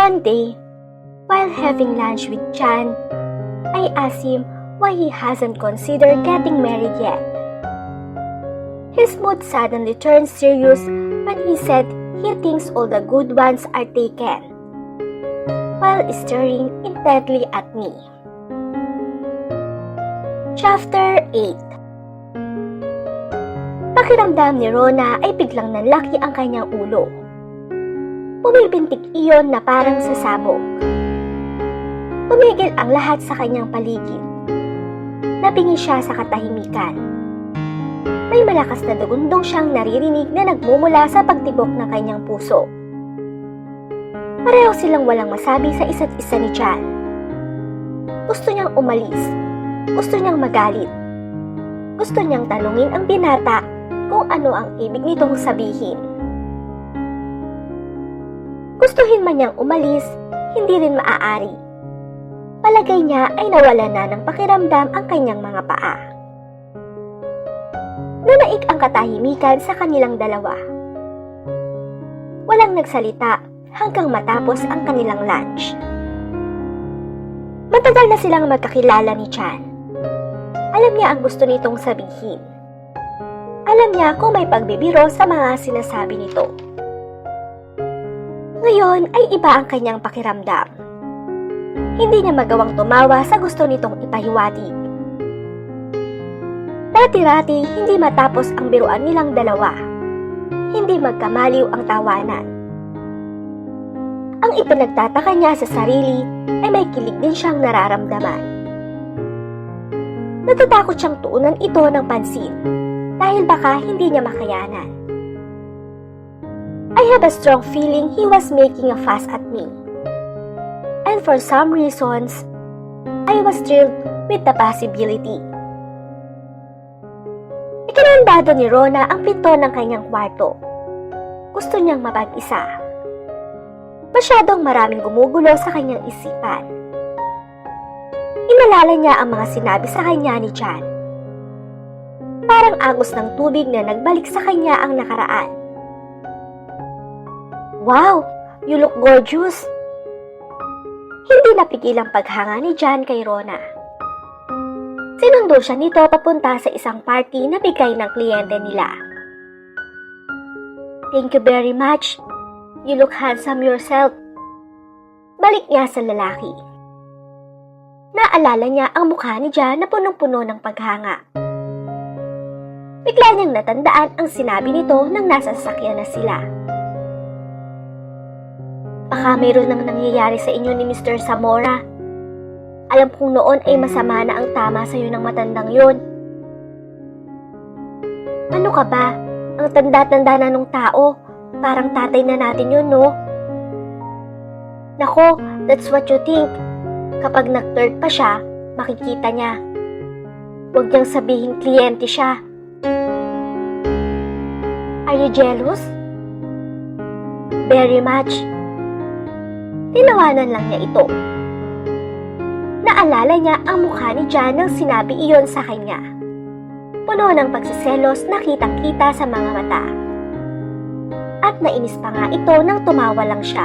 One day, while having lunch with Jan, I asked him why he hasn't considered getting married yet. His mood suddenly turned serious when he said he thinks all the good ones are taken, while staring intently at me. Chapter 8. Pakiramdam ni Rona ay biglang nanlaki ang kanyang ulo. Pumipintik iyon na parang sasabog. Tumigil ang lahat sa kanyang paligid. Napingi siya sa katahimikan. May malakas na dugundong siyang naririnig na nagmumula sa pagtibok ng kanyang puso. Pareho silang walang masabi sa isa't isa ni Jan. Gusto niyang umalis. Gusto niyang magalit. Gusto niyang tanungin ang binata kung ano ang ibig nitong sabihin. Gustuhin man niyang umalis, hindi rin maaari. Palagay niya ay nawala na ng pakiramdam ang kanyang mga paa. Nanaig ang katahimikan sa kanilang dalawa. Walang nagsalita hanggang matapos ang kanilang lunch. Matagal na silang magkakilala ni Jan. Alam niya ang gusto nitong sabihin. Alam niya kung may pagbibiro sa mga sinasabi nito. Ngayon ay iba ang kanyang pakiramdam. Hindi niya magawang tumawa sa gusto nitong ipahiwatig. Dati-rati hindi matapos ang biruan nilang dalawa. Hindi magkamaliw ang tawanan. Ang ipinagtataka niya sa sarili ay may kilig din siyang nararamdaman. Natatakot siyang tuunan ito ng pansin dahil baka hindi niya makayanan. I have a strong feeling he was making a fuss at me. And for some reasons, I was thrilled with the possibility. Ikinandado ni Rona ang pinto ng kanyang kwarto. Gusto niyang mapag-isa. Masyadong maraming gumugulo sa kanyang isipan. Inalala niya ang mga sinabi sa kanya ni Jan. Parang agos ng tubig na nagbalik sa kanya ang nakaraan. Wow! You look gorgeous! Hindi napigil ang paghanga ni Jan kay Rona. Sinundo siya nito papunta sa isang party na bigay ng kliyente nila. Thank you very much. You look handsome yourself. Balik niya sa lalaki. Naalala niya ang mukha ni Jan na punong-puno ng paghanga. Bigla niyang natandaan ang sinabi nito nang nasa sasakyan na sila. Baka mayroon nang nangyayari sa inyo ni Mr. Zamora. Alam kong noon ay masama na ang tama sa iyo ng matandang yun. Ano ka ba? Ang tanda-tanda na nung tao. Parang tatay na natin yun, no? Nako, that's what you think. Kapag nag-third pa siya, makikita niya. Huwag niyang sabihin kliyente siya. Are you jealous? Very much. Tinawanan lang niya ito. Naalala niya ang mukha ni Jan nang sinabi iyon sa kanya. Puno ng pagsiselos na kitang-kita sa mga mata. At nainis pa nga ito nang tumawa lang siya.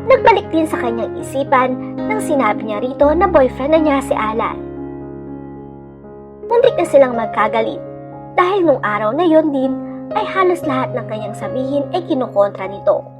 Nagbalik din sa kanyang isipan nang sinabi niya rito na boyfriend na niya si Alan. Muntik na silang magkagalit dahil nung araw na yon din ay halos lahat ng kanyang sabihin ay kinukontra nito.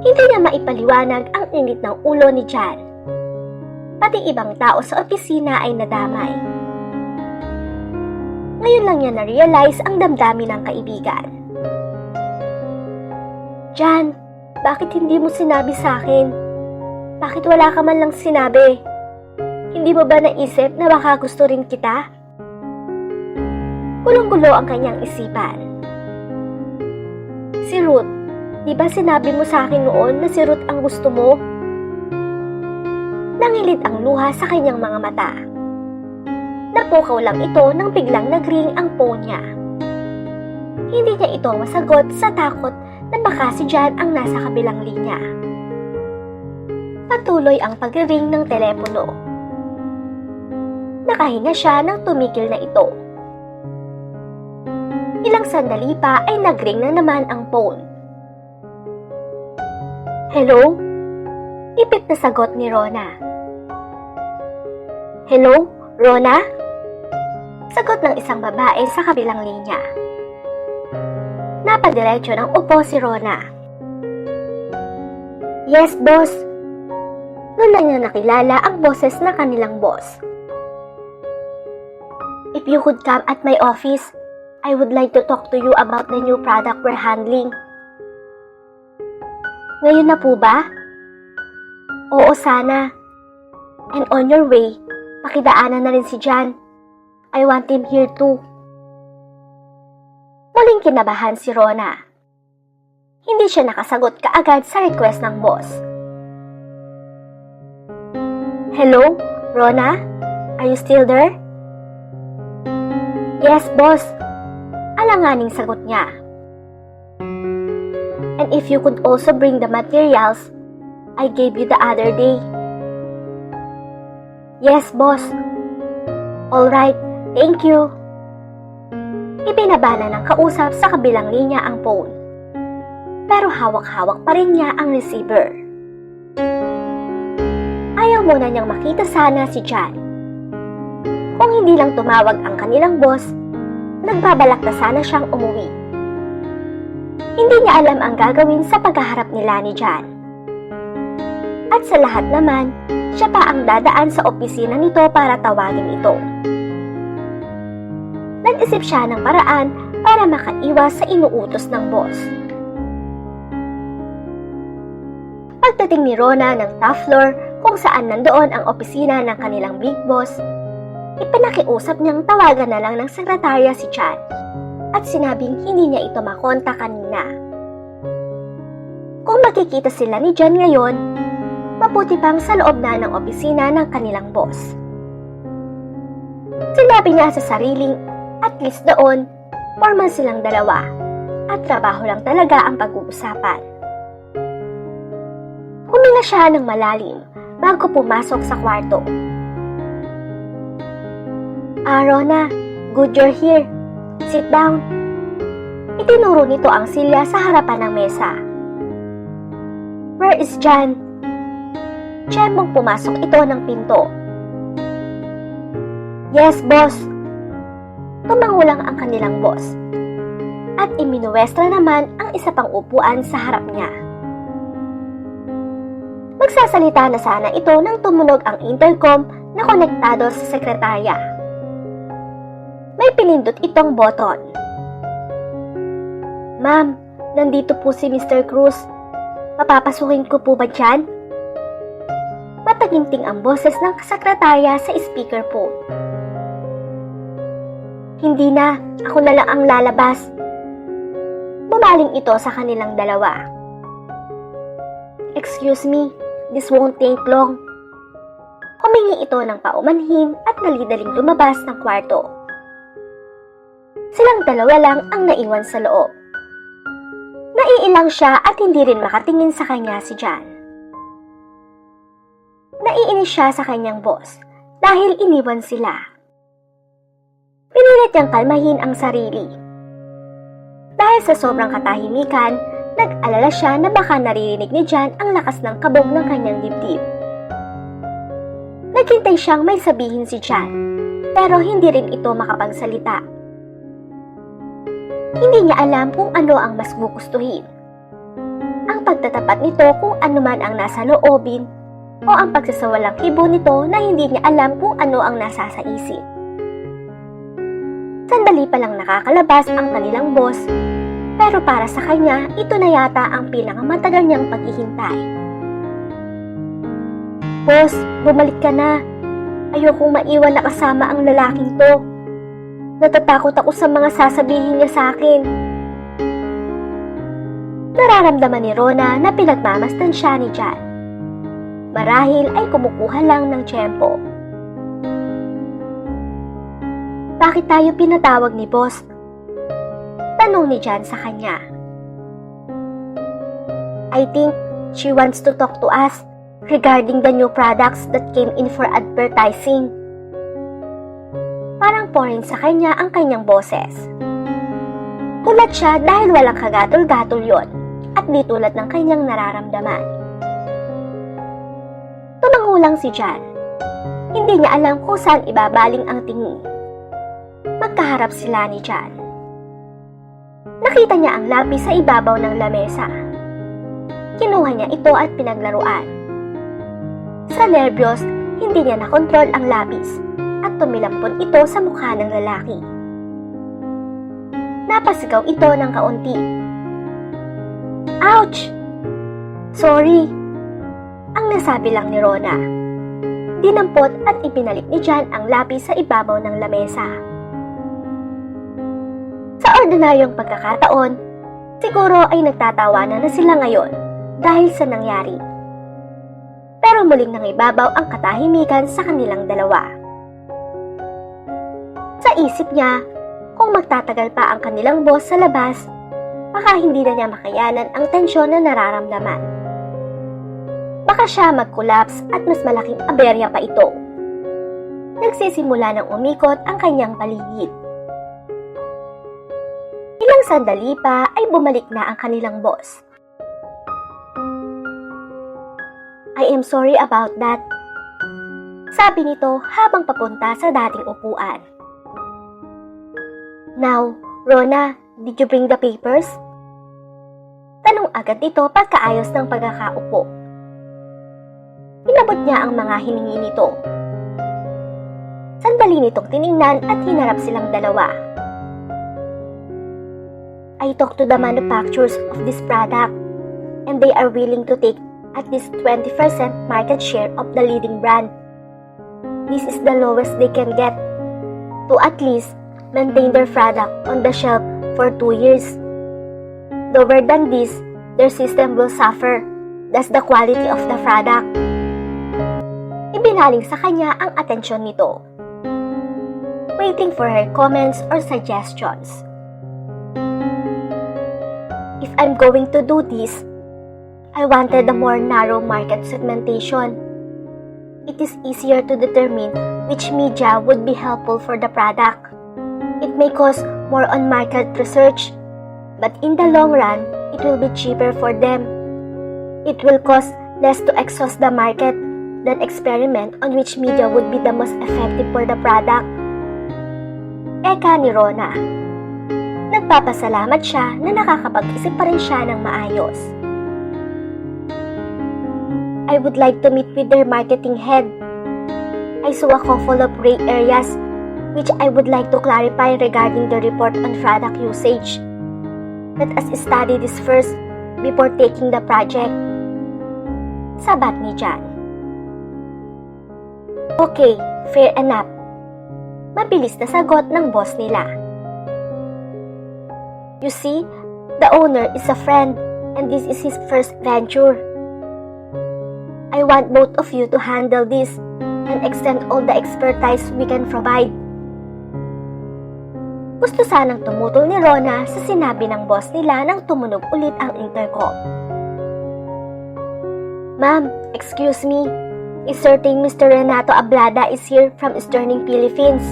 Hindi niya maipaliwanag ang init ng ulo ni Jan. Pati ibang tao sa opisina ay nadamay. Ngayon lang niya na-realize ang damdamin ng kaibigan. Jan, bakit hindi mo sinabi sa akin? Bakit wala ka man lang sinabi? Hindi mo ba naisip na baka gusto rin kita? Gulong-gulo ang kanyang isipan. Si Ruth, di ba sinabi mo sa akin noon na si Ruth ang gusto mo? Nangilid ang luha sa kanyang mga mata. Napukaw lang ito nang biglang nag-ring ang phone niya. Hindi niya ito masagot sa takot na baka si Jan ang nasa kabilang linya. Patuloy ang pag-ring ng telepono. Nakahinga siya nang tumigil na ito. Ilang sandali pa ay nag-ring na naman ang phone. Hello? Ipit na sagot ni Rona. Hello, Rona? Sagot ng isang babae sa kabilang linya. Napadiretso ng upo si Rona. Yes, boss. Noon lang niya nakilala ang boses na kanilang boss. If you could come at my office, I would like to talk to you about the new product we're handling. Ngayon na po ba? Oo, sana. And on your way, pakidaanan na rin si John. I want him here too. Muling kinabahan si Rona. Hindi siya nakasagot kaagad sa request ng boss. Hello, Rona? Are you still there? Yes, boss. Alanganing sagot niya. And if you could also bring the materials I gave you the other day. Yes, boss. Alright, thank you. Ibinaba na ng kausap sa kabilang linya ang phone. Pero hawak-hawak pa rin niya ang receiver. Ayaw muna niyang makita sana si John. Kung hindi lang tumawag ang kanilang boss, nagbabalak na sana siyang umuwi. Hindi niya alam ang gagawin sa paghaharap nila ni John. At sa lahat naman, siya pa ang dadaan sa opisina nito para tawagin ito. Nag-isip siya ng paraan para makaiwas sa inuutos ng boss. Pagdating ni Rona ng top floor kung saan nandoon ang opisina ng kanilang big boss, ipinakiusap niyang tawagan na lang ng sekretarya si John at sinabing hindi niya ito makontak kanina. Kung makikita sila ni John ngayon, mabuti pang sa loob na ng opisina ng kanilang boss. Sinabi niya sa sariling at least doon, formal silang dalawa at trabaho lang talaga ang pag-uusapan. Huminga siya ng malalim bago pumasok sa kwarto. Rona, good you're here. Sit down. Itinuro nito ang silya sa harapan ng mesa. Where is John? Tiyembong pumasok ito ng pinto. Yes, boss. Tumangulang ang kanilang boss. At iminuwestra naman ang isa pang upuan sa harap niya. Magsasalita na sana ito nang tumunog ang intercom na konektado sa sekretarya. May pinindot itong button. Ma'am, nandito po si Mr. Cruz. Papapasukin ko po ba dyan? Mataginting ang boses ng sekretarya sa speakerphone. Hindi na, ako na lang ang lalabas. Bumaling ito sa kanilang dalawa. Excuse me, this won't take long. Humingi ito ng paumanhin at dali-daling lumabas ng kwarto. Silang dalawa lang ang naiwan sa loob. Naiilang siya at hindi rin makatingin sa kanya si John. Naiinis siya sa kanyang boss dahil iniwan sila. Pinilit niyang kalmahin ang sarili. Dahil sa sobrang katahimikan, nag-alala siya na baka naririnig ni John ang lakas ng kabog ng kanyang dibdib. Naghintay siyang may sabihin si John, pero hindi rin ito makapagsalita. Hindi niya alam kung ano ang mas gugustuhin. Ang pagtatapat nito kung ano man ang nasa loobin o ang pagsasawalang kibo nito na hindi niya alam kung ano ang nasa sa isip. Sandali pa lang nakakalabas ang kanilang boss, pero para sa kanya, ito na yata ang pinakamatagal niyang paghihintay. Boss, bumalik ka na. Ayokong maiwan na kasama ang lalaking to. Natatakot ako sa mga sasabihin niya sa akin. Nararamdaman ni Rona na pinagmamasdan siya ni John. Marahil ay kumukuha lang ng tiyempo. Bakit tayo pinatawag ni boss? Tanong ni John sa kanya. I think she wants to talk to us regarding the new products that came in for advertising. Parang foreign sa kanya ang kanyang boses. Kulat siya dahil walang kagatol-gatol yon at di tulad ng kanyang nararamdaman. Kumulang si John. Hindi niya alam kung saan ibabaling ang tingin. Magkaharap sila ni John. Nakita niya ang lapis sa ibabaw ng lamesa. Kinuha niya ito at pinaglaruan. Sa nerbiyos, hindi niya nakontrol ang lapis at tumilampon ito sa mukha ng lalaki. Napasigaw ito ng kaunti. Ouch! Sorry! Ang nasabi lang ni Rona. Dinampot at ipinalik ni John ang lapis sa ibabaw ng lamesa. Sa ordinaryong pagkakataon, siguro ay nagtatawanan na sila ngayon dahil sa nangyari. Pero muling nangibabaw ang katahimikan sa kanilang dalawa. Sa isip niya, kung magtatagal pa ang kanilang boss sa labas, baka hindi na niya makayanan ang tensyon na nararamdaman. Baka siya mag-collapse at mas malaking aberya pa ito. Nagsisimula ng umikot ang kanyang paligid. Ilang sandali pa ay bumalik na ang kanilang boss. I am sorry about that. Sabi nito habang papunta sa dating upuan. Now, Rona, did you bring the papers? Tanong agad ito pagkaayos ng pagkakaupo. Inabot niya ang mga hiningi nito. Sandali nitong tiningnan at hinarap silang dalawa. I talked to the manufacturers of this product and they are willing to take at least 20% market share of the leading brand. This is the lowest they can get to at least maintain their product on the shelf for 2 years. Lower than this, their system will suffer. That's the quality of the product. Ibinaling sa kanya ang atensyon nito, waiting for her comments or suggestions. If I'm going to do this, I wanted a more narrow market segmentation. It is easier to determine which media would be helpful for the product. It may cost more on market research, but in the long run, it will be cheaper for them. It will cost less to exhaust the market than experiment on which media would be the most effective for the product. Eka ni Rona. Nagpapasalamat siya na nakakapag-isip pa rin siya ng maayos. I would like to meet with their marketing head. I saw a couple of gray areas which I would like to clarify regarding the report on product usage. Let us study this first before taking the project. Sabat ni John. Okay, fair enough. Mabilis na sagot ng boss nila. You see, the owner is a friend and this is his first venture. I want both of you to handle this and extend all the expertise we can provide. Gusto sanang tumutol ni Rona sa sinabi ng boss nila nang tumunog ulit ang intercom. Ma'am, excuse me. Is certain Mr. Renato Ablada is here from Sterling, Philippines.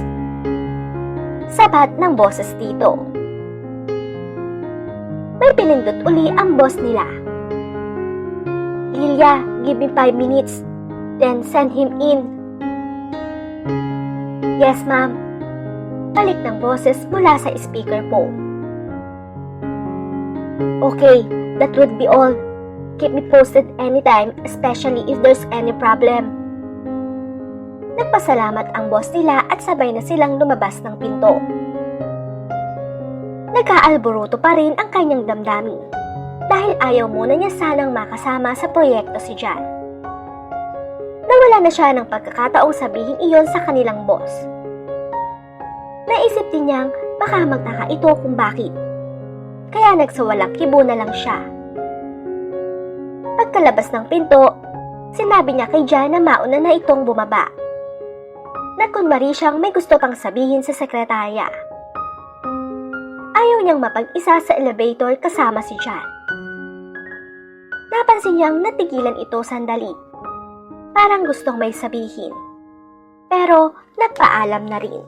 Sabat ng boses dito. May pinindot uli ang boss nila. Lilia, give me 5 minutes, then send him in. Yes, ma'am. Balik ng boses mula sa speakerphone. Okay, that would be all. Keep me posted anytime, especially if there's any problem. Nagpasalamat ang boss nila at sabay na silang lumabas ng pinto. Nagkaalboruto pa rin ang kanyang damdamin dahil ayaw muna niya sanang makasama sa proyekto si John. Nawala na siya ng pagkakataong sabihin iyon sa kanilang boss. Naisip din niyang baka magtaka ito kung bakit. Kaya nagsawalang kibo na lang siya. Pagkalabas ng pinto, sinabi niya kay John na mauna na itong bumaba. Nagkunwari siyang may gusto pang sabihin sa sekretarya. Ayaw niyang mapag-isa sa elevator kasama si John. Napansin niyang natigilan ito sandali. Parang gustong may sabihin. Pero nagpaalam na rin.